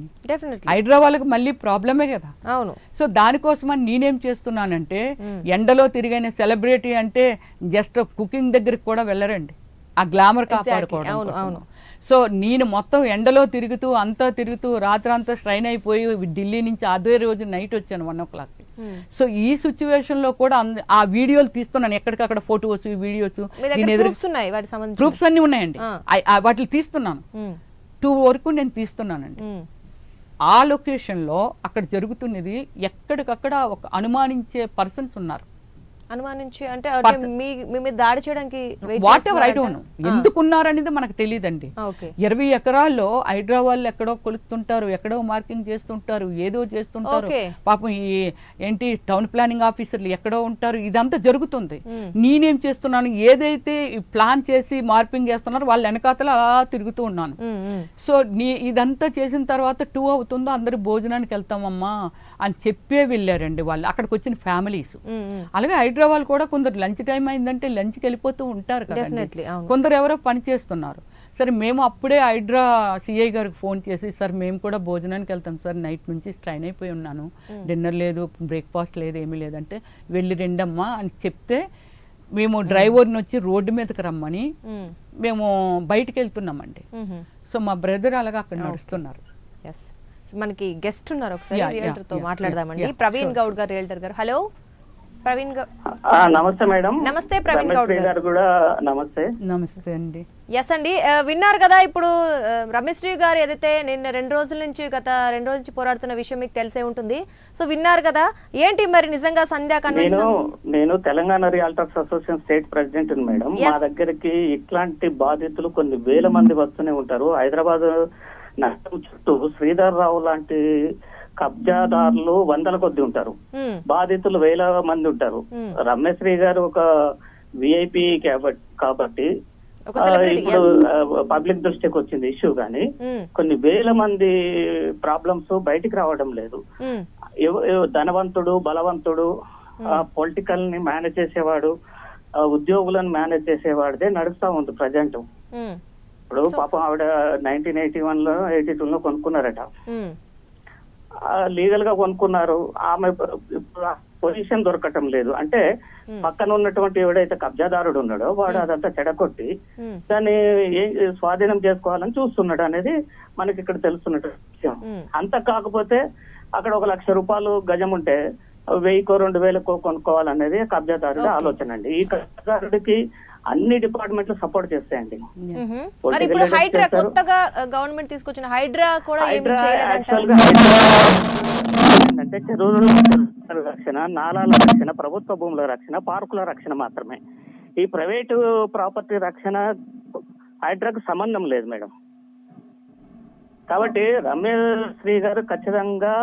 హైదరాబాద్కి మళ్ళీ ప్రాబ్లమే కదా. అవును. సో దానికోసమని నేనేం చేస్తున్నానంటే ఎండలో తిరిగిన సెలబ్రిటీ అంటే జస్ట్ కుకింగ్ దగ్గరికి కూడా వెళ్ళరండి, ఆ గ్లామర్ కాపాడుకోవడం. సో నేను మొత్తం ఎండలో తిరుగుతూ రాత్రంతా స్ట్రైన్ అయిపోయి ఢిల్లీ నుంచి అదే రోజు నైట్ వచ్చాను 1 o'clock. సో ఈ సిచ్యువేషన్ లో కూడా ఆ వీడియోలు తీస్తున్నాను, ఎక్కడికక్కడ ఫోటోస్, వీడియోస్, ప్రూఫ్స్ అన్ని ఉన్నాయండి. వాటిని తీస్తున్నాను. 2 వరకు నేను తీస్తున్నానండి. ఆ లొకేషన్ లో అక్కడ జరుగుతున్నది ఎక్కడికక్కడ ఒక అనుమానించే పర్సన్స్ ఉన్నారు. అనుమానించి అంటే మీ మీద దాడి చేయడానికి whatever I don't know, ఎందుకున్నారనేది మనకు తెలియదండి. 20 ఎకరాల్లో హైదరాబాద్ ఎక్కడో కొలుస్తుంటారు, ఎక్కడో మార్కింగ్ చేస్తుంటారు, ఏదో చేస్తుంటారు. పాపం ఈ ఏంటి టౌన్ ప్లానింగ్ ఆఫీసర్లు ఎక్కడో ఉంటారు. ఇదంతా జరుగుతుంది. నేనేం చేస్తున్నాను, ఏదైతే ప్లాన్ చేసి మార్పింగ్ చేస్తున్నారో వాళ్ళ వెనకాతల అలా తిరుగుతూ ఉన్నాను. సో ఇదంతా చేసిన తర్వాత 2 అవుతుందో అందరూ భోజనానికి వెళ్తామమ్మా అని చెప్పే వెళ్ళారండి వాళ్ళు, అక్కడికి వచ్చిన ఫ్యామిలీస్. అలాగే హైదరాబాద్ కూడా కొందరు లంచ్ టైం అయిందంటే లంచ్కి వెళ్ళిపోతూ ఉంటారు కదా, కొందరు ఎవరో పని చేస్తున్నారు. సరే మేము అప్పుడే హైడ్రా సిఐ గారికి ఫోన్ చేసి, సార్ మేము కూడా భోజనానికి వెళ్తాం సార్, నైట్ నుంచి స్ట్రైన్ అయిపోయి ఉన్నాను, డిన్నర్ లేదు, బ్రేక్ఫాస్ట్ లేదు, ఏమీ లేదంటే వెళ్ళి రెండమ్మా అని చెప్తే మేము డ్రైవర్ని వచ్చి రోడ్డు మీదకి రమ్మని మేము బయటికి వెళ్తున్నామండి. సో మా బ్రదర్ అలాగా అక్కడ నడుస్తున్నారు. మనకి గెస్ట్ ఉన్నారు, ఒకసారి రియల్టర్ తో మాట్లాడదామండి. ప్రవీణ్ గౌడ్ గారు, రియల్టర్ గారు. హలో ప్రవీణ్ గౌడ్. నమస్తే మేడం. నమస్తే ప్రవీణ్ గౌడ్ గారు కూడా నమస్తే. నమస్తే అండి. ఎస్ అండి, విన్నారు కదా ఇప్పుడు రమేశ్రీ గారు ఏదైతే నిన్న గత 2 రోజుల నుంచి పోరాడుతున్న విషయం మీకు తెలిసే ఉంటుంది. సో విన్నారు కదా, ఏంటి మరి నిజంగా సంధ్యా కన్వెన్షన్? నేను Telangana realtors association state president madam. మా దగ్గరికి ఇట్లాంటి బాధితులు కొన్ని వేల మంది వస్తూనే ఉంటారు. హైదరాబాద్ నగరం చుట్టూ శ్రీధర్ రావు లాంటి కబ్జాదారులు 100ల కొద్ది ఉంటారు, బాధితులు 1000 మంది ఉంటారు. రమేశ్రీ గారు ఒక విఐపి కాబట్టి ఇప్పుడు పబ్లిక్ దృష్టికి వచ్చింది ఇష్యూ, కానీ కొన్ని వేల మంది ప్రాబ్లమ్స్ బయటికి రావడం లేదు. ధనవంతుడు, బలవంతుడు, పొలిటికల్ ని మేనేజ్ చేసేవాడు, ఉద్యోగులను మేనేజ్ చేసేవాడిదే నడుస్తా ఉంది ప్రజెంట్. ఇప్పుడు పాపం ఆవిడ 1981లో 82లో కొనుక్కున్నారట, లీగల్ గా కొనుక్కున్నారు. ఆమె పొజిషన్ దొరకటం లేదు. అంటే పక్కన ఉన్నటువంటి ఎవడైతే కబ్జాదారుడు ఉన్నాడో వాడు అదంతా చెడగొట్టి దాన్ని స్వాధీనం చేసుకోవాలని చూస్తున్నాడు అనేది మనకి ఇక్కడ తెలుస్తున్నట్టు విషయం. అంత కాకపోతే అక్కడ 1 లక్ష రూపాయలు గజం ఉంటే 1000కో 2000కో కొనుక్కోవాలనేది కబ్జాదారుడి ఆలోచన అండి. ఈ కబ్జాదారుడికి అన్ని డిపార్ట్మెంట్లు సపోర్ట్ చేస్తాయండి. ఇప్పుడు హైడ్రా కొత్తగా గవర్నమెంట్ తీసుకొచ్చిన హైడ్రా కూడా అంటే చెరువుల రక్షణ, నాలాల రక్షణ, ప్రభుత్వ భూముల రక్షణ, పార్కుల రక్షణ మాత్రమే. ఈ ప్రైవేటు ప్రాపర్టీ రక్షణ హైడ్రాకు సంబంధం లేదు మేడం. కాబట్టి రమేశ్రీ గారు ఖచ్చితంగా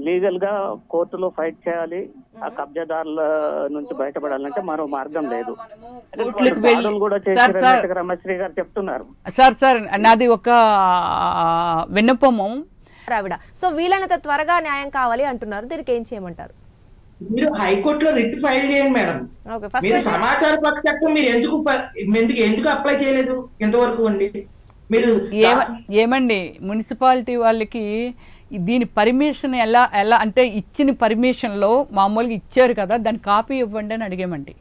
లీగల్ గా కోర్టులో ఫైట్ చేయాలి. ఆ కబ్జాదారుల నుంచి బయటపడాలంటే మరో మార్గం లేదు. కూడా చేసి రమేశ్రీ గారు చెప్తున్నారు. సార్ నాది ఒక విన్నపము. సో వీలైనంత త్వరగా న్యాయం కావాలి అంటున్నారు, దీనికి ఏం చేయమంటారు? మీరు హైకోర్టులో రిట్ ఫైల్ చేయండి మేడం. మీరు సమాచార పక్క చట్టం మీరు ఎందుకు అప్లై చేయలేదు ఇంతవరకు అండి? మీరు ఏమండి మున్సిపాలిటీ వాళ్ళకి దీని పర్మిషన్ ఎలా అంటే ఇచ్చిన పర్మిషన్లో మామూలుగా ఇచ్చారు కదా, దాని కాపీ ఇవ్వండి అని అడిగామండి.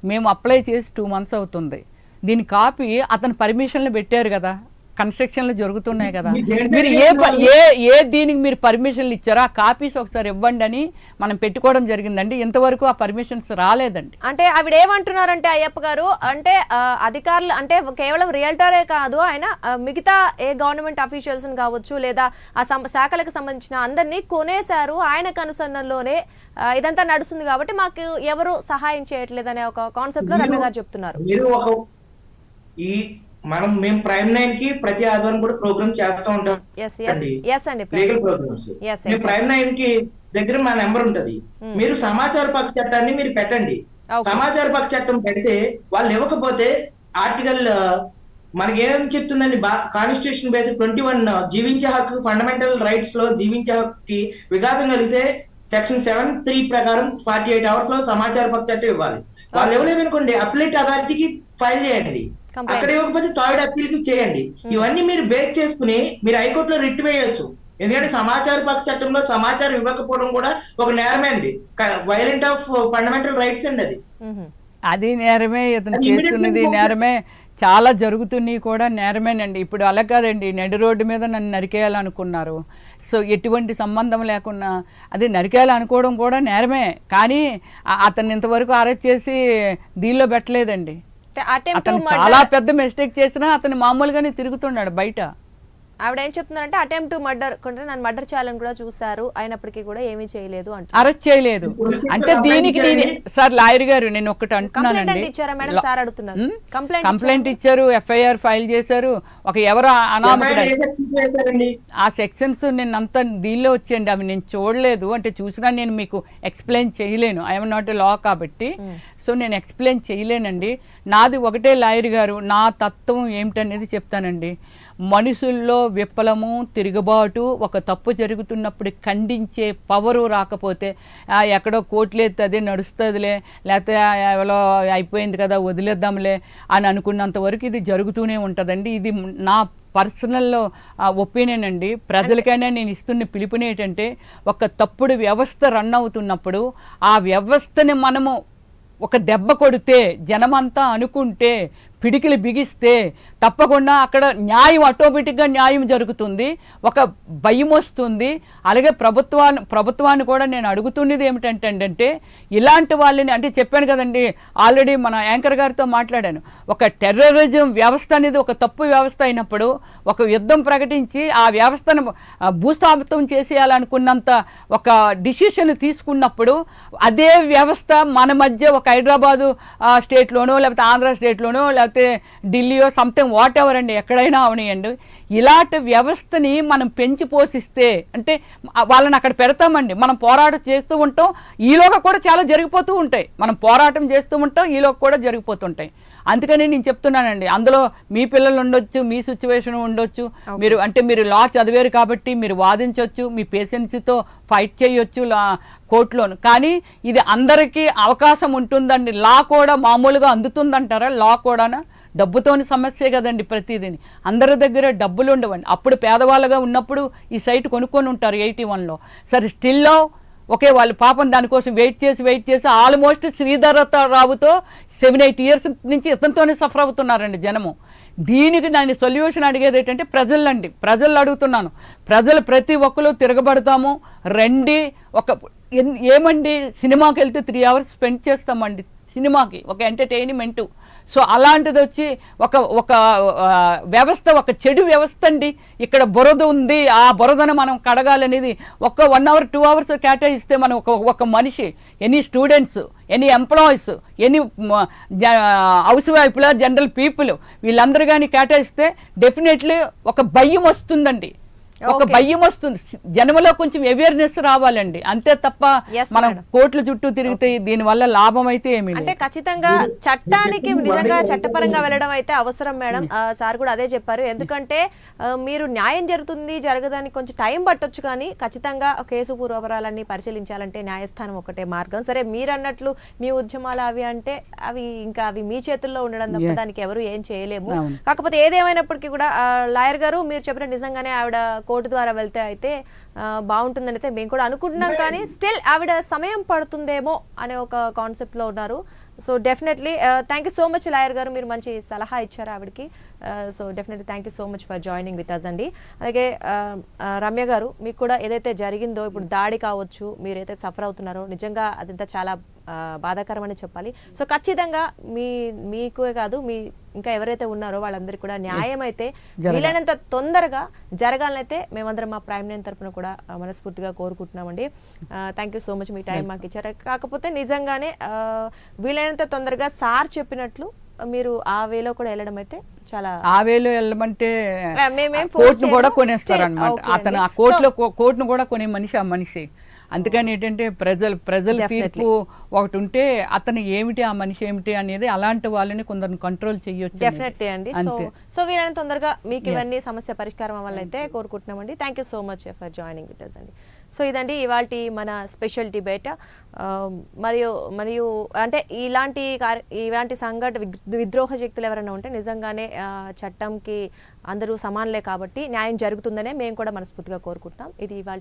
మేము అప్లై చేసి 2 months అవుతుంది. దీని కాపీ అతను పర్మిషన్లో పెట్టారు కదా, కన్స్ట్రక్షన్లు జరుగుతున్నాయి కదా, మీరు దేంట్లో మీరు ఏ దీనికి మీరు పర్మిషన్లు ఇచ్చారో ఆ కాపీస్ ఒకసారి ఇవ్వండి అని మనం పెట్టుకోవడం జరిగిందండి. ఇంతవరకు ఆ పర్మిషన్స్ రాలేదండి. అంటే ఆవిడ ఏమంటున్నారంటే అయ్యప్ప గారు, అంటే అధికారులు అంటే కేవలం రియల్టరే కాదు, ఆయన మిగతా ఏ గవర్నమెంట్ అఫీషియల్స్ కావచ్చు లేదా ఆ శాఖలకు సంబంధించిన అందరినీ కొనేశారు, ఆయనకు అనుసంధానంలోనే ఇదంతా నడుస్తుంది కాబట్టి మాకు ఎవరు సహాయం చేయట్లేదు అనే ఒక కాన్సెప్ట్ లో రమ్య గారు చెప్తున్నారు. మీరు మేము ప్రైమ్ 9 కి ప్రతి ఆదివారం కూడా ప్రోగ్రామ్ చేస్తూ ఉంటాం లీగల్ ప్రోగ్రామ్స్. మీ ప్రైమ్ 9 కి దగ్గర మా నెంబర్ ఉంటది. మీరు సమాచార పక్క చట్టాన్ని మీరు పెట్టండి. సమాచార పక్క చట్టం పెడితే వాళ్ళు ఇవ్వకపోతే ఆర్టికల్ మనకి ఏం చెప్తుందండి, కాన్స్టిట్యూషన్ బేస్ 21 జీవించే హక్కు, ఫండమెంటల్ రైట్స్ లో జీవించే హక్కుకి విఘాతం కలిగితే సెక్షన్ 7(3) ప్రకారం 48 hours లో సమాచార పక్క చట్టం ఇవ్వాలి. వాళ్ళు ఇవ్వలేదనుకోండి అప్లెట్ అథారిటీకి ఫైల్ చేయండి. అక్కడ ఇవ్వకపోతే థర్డ్ అప్పీల్ కి చేయండి. ఇవన్నీ మీరు బేక్ చేసుకుని మీరు హైకోర్టులో రిట్ వేయొచ్చు. ఎందుకంటే సమాచార పక్క చట్టంలో సమాచారం ఇవ్వకపోవడం కూడా ఒక నేరమే అండి, వైలెంట్ ఆఫ్ ఫండమెంటల్ రైట్స్ అండి. అది నేరమే, ఇతను చేస్తున్నది నేరమే, చాలా జరుగుతున్నాయి కూడా నేరమేనండి. ఇప్పుడు అలా కాదండి, నడి రోడ్డు మీద నన్ను నరికేయాలనుకున్నారు. సో ఎటువంటి సంబంధం లేకుండా అది నరికేయాలనుకోవడం కూడా నేరమే. కానీ అతన్ని ఇంతవరకు అరెస్ట్ చేసి దీనిలో పెట్టలేదండి. అతను చాలా పెద్ద మిస్టేక్ చేసినా అతను మామూలుగానే తిరుగుతున్నాడు బయట. ఆవిడ ఏం చెప్తున్నారంటే అటెంప్ట్ టు మర్డర్, నన్ను మర్డర్ చేయాలని కూడా చూసారు, అయినప్పటికీ కూడా ఏమీ చేయలేదు అంటే అరెస్ట్ చేయలేదు అంటే దీనికి సార్ లాయర్ గారు నేను ఒకటి అంటున్నానండి, కంప్లైంట్ ఇచ్చారు, FIR ఫైల్ చేశారు. ఒక ఎవరు అనామకుడు ఆ సెక్షన్స్ నేను అంతా దీనిలో వచ్చేయండి, అవి నేను చూడలేదు. అంటే చూసినా నేను మీకు ఎక్స్ప్లెయిన్ చేయలేను, ఐఎమ్ నాట్ ఏ లా కాబట్టి. సో నేను ఎక్స్ప్లెయిన్ చేయలేనండి. నాది ఒకటే లాయర్ గారు, నా తత్వం ఏమిటనేది చెప్తానండి. మనుషుల్లో విప్లవము, తిరుగుబాటు, ఒక తప్పు జరుగుతున్నప్పుడు ఖండించే పవరు రాకపోతే ఎక్కడో కోట్లేస్తే అదే నడుస్తుందిలే, లేకపోతే ఎవరో అయిపోయింది కదా వదిలేద్దాంలే అని అనుకున్నంత వరకు ఇది జరుగుతూనే ఉంటుందండి. ఇది నా పర్సనల్ ఒపీనియన్ అండి. ప్రజలకైనా నేను ఇస్తున్న పిలుపుని ఏంటంటే, ఒక తప్పుడు వ్యవస్థ రన్ అవుతున్నప్పుడు ఆ వ్యవస్థని మనము ఒక దెబ్బ కొడితే, జనమంతా అనుకుంటే, పిడికిలు బిగిస్తే తప్పకుండా అక్కడ న్యాయం ఆటోమేటిక్గా న్యాయం జరుగుతుంది, ఒక భయం వస్తుంది. అలాగే ప్రభుత్వాన్ని కూడా నేను అడుగుతున్నది ఏమిటంటే, ఇలాంటి వాళ్ళని అంటే చెప్పాను కదండి, ఆల్రెడీ మన యాంకర్ గారితో మాట్లాడాను, ఒక టెర్రరిజం వ్యవస్థ అనేది ఒక తప్పు వ్యవస్థ అయినప్పుడు ఒక యుద్ధం ప్రకటించి ఆ వ్యవస్థను భూస్థాపితం చేసేయాలనుకున్నంత ఒక డిసిషన్ తీసుకున్నప్పుడు అదే వ్యవస్థ మన మధ్య ఒక హైదరాబాదు స్టేట్లోనో లేకపోతే ఆంధ్ర స్టేట్లోనో లేకపోతే ఢిల్లీయో సంథింగ్ వాట్ ఎవర్ అండి, ఎక్కడైనా అవనియండి, ఇలాంటి వ్యవస్థని మనం పెంచి పోషిస్తే అంటే వాళ్ళని అక్కడ పెడతామండి. మనం పోరాటం చేస్తూ ఉంటాం, ఈలోగా కూడా చాలా జరిగిపోతూ ఉంటాయి. మనం పోరాటం చేస్తూ ఉంటాం, ఈలోగా కూడా జరిగిపోతుంటాయి. అందుకని నేను చెప్తున్నానండి, అందులో మీ పిల్లలు ఉండొచ్చు, మీ సిచ్యువేషన్ ఉండొచ్చు, మీరు లా చదివారు కాబట్టి మీరు వాదించవచ్చు, మీ పేషెన్సీతో ఫైట్ చేయొచ్చు కోర్టులోను. కానీ ఇది అందరికీ అవకాశం ఉంటుందండి. లా కూడా మామూలుగా అందుతుందంటారా? లా కూడా డబ్బుతోని సమస్యే కదండి. ప్రతిదీని అందరి దగ్గర డబ్బులు ఉండవండి. అప్పుడు పేదవాళ్ళగా ఉన్నప్పుడు ఈ సైట్ కొనుక్కొని ఉంటారు 81లో. సరే స్టిల్లో ఓకే, వాళ్ళు పాపం దానికోసం వెయిట్ చేసి ఆల్మోస్ట్ శ్రీధర్ రావుతో 7-8 years నుంచి ఇతనితోనే సఫర్ అవుతున్నారండి జనము. దీనికి నేను సొల్యూషన్ అడిగేది ఏంటంటే ప్రజలు అడుగుతున్నాను, ప్రజలు ప్రతి ఒక్కరు తిరగబడతాము రండి. ఏమండి సినిమాకి వెళ్తే 3 hours స్పెండ్ చేస్తామండి సినిమాకి, ఒక ఎంటర్టైన్మెంటు. సో అలాంటిది వచ్చి ఒక వ్యవస్థ, ఒక చెడు వ్యవస్థ అండి. ఇక్కడ బురద ఉంది, ఆ బురదను మనం కడగాలనేది 1 hour 2 hours కేటాయిస్తే మనం ఒక మనిషి, any students, any employees, any హౌస్ వైఫ్ల, జనరల్ పీపుల్, వీళ్ళందరూ కానీ కేటాయిస్తే డెఫినెట్లీ ఒక భయం వస్తుందండి, ఒక భయం వస్తుంది. జనంలో కొంచెం అవేర్నెస్ రావాలండి, అంతే తప్ప మనం కోట్ల చుట్టూ తిరిగితే దీని వల్ల లాభం అయితే ఏమీ లేదు. అంటే ఖచ్చితంగా చట్టానికి నిజంగా చట్టపరంగా వెళ్ళడం అయితే అవసరం మేడం. సార్ కూడా అదే చెప్పారు. ఎందుకంటే మీరు న్యాయం జరగడానికి కొంచెం టైం పట్టొచ్చు, కానీ ఖచ్చితంగా కేసు పూర్వపరాలన్నీ పరిశీలించాలంటే న్యాయస్థానం ఒకటే మార్గం. సరే మీరు అన్నట్లు మీ ఉద్యమాలు అవి అంటే అవి మీ చేతుల్లో ఉండడం తప్ప దానికి ఎవరు ఏం చేయలేము. కాకపోతే ఏదేమైనప్పటికీ కూడా లాయర్ గారు మీరు చెప్పిన నిజంగానే ఆవిడ కోర్టు ద్వారా వెళ్తే అయితే బాగుంటుందని అయితే మేము కూడా అనుకుంటున్నాం. కానీ స్టిల్ ఆవిడ సమయం పడుతుందేమో అనే ఒక కాన్సెప్ట్ లో ఉన్నారు. So definitely thank you so much lawyer గారు, మీరు మంచి సలహా ఇచ్చారు ఆవిడకి. So definitely thank you so much for joining with us అండి. అలాగే రమ్య గారు, మీకు కూడా ఏదైతే జరిగిందో ఇప్పుడు దాడి కావచ్చు, మీరైతే సఫర్ అవుతున్నారో నిజంగా అదంతా చాలా బాధాకరమని చెప్పాలి. సో ఖచ్చితంగా మీకే కాదు, మీ ఇంకా ఎవరైతే ఉన్నారో వాళ్ళందరికీ కూడా న్యాయం అయితే వీలైనంత తొందరగా జరగాలనైతే మేమందరం మా ప్రైమ్ నైన్ తరఫున కూడా మనస్ఫూర్తిగా కోరుకుంటున్నామండి. థ్యాంక్ యూ సో మచ్, మీ టైం మాకు ఇచ్చారు. కాకపోతే నిజంగానే వీలైనంత తొందరగా సార్ చెప్పినట్లు మీరు ఆ వేలో కూడా వెళ్ళడం అయితే చాలా, ఆ వేలో వెళ్ళమంటే కోర్టును కూడా కొనేస్తారనమాట. అతను ఆ కోర్టును కూడా కొనే మనిషి ఆ మనిషి. అందుకని ఏంటంటే ప్రజల తీర్పు ఒకటి ఉంటే అతను ఏమిటి, ఆ మనిషి ఏమిటి అనేది అలాంటి వాళ్ళని కొందరు కంట్రోల్ చేయొచ్చు. డెఫినెట్లీ అండి. సో వీలైనంత తొందరగా మీకు ఇవన్నీ సమస్య పరిష్కారం అవ్వాలైతే కోరుకుంటున్నామండి. Thank you so much for joining with us అండి. సో ఇదండి ఇవాల్టి మన స్పెషల్ డిబేట్. మరియు అంటే ఇలాంటి విద్రోహ శక్తులు ఎవరైనా ఉంటే నిజంగానే చట్టంకి అందరూ సమానలే కాబట్టి న్యాయం జరుగుతుందనే మేము కూడా మనస్ఫూర్తిగా కోరుకుంటున్నాం. ఇది ఇవాళ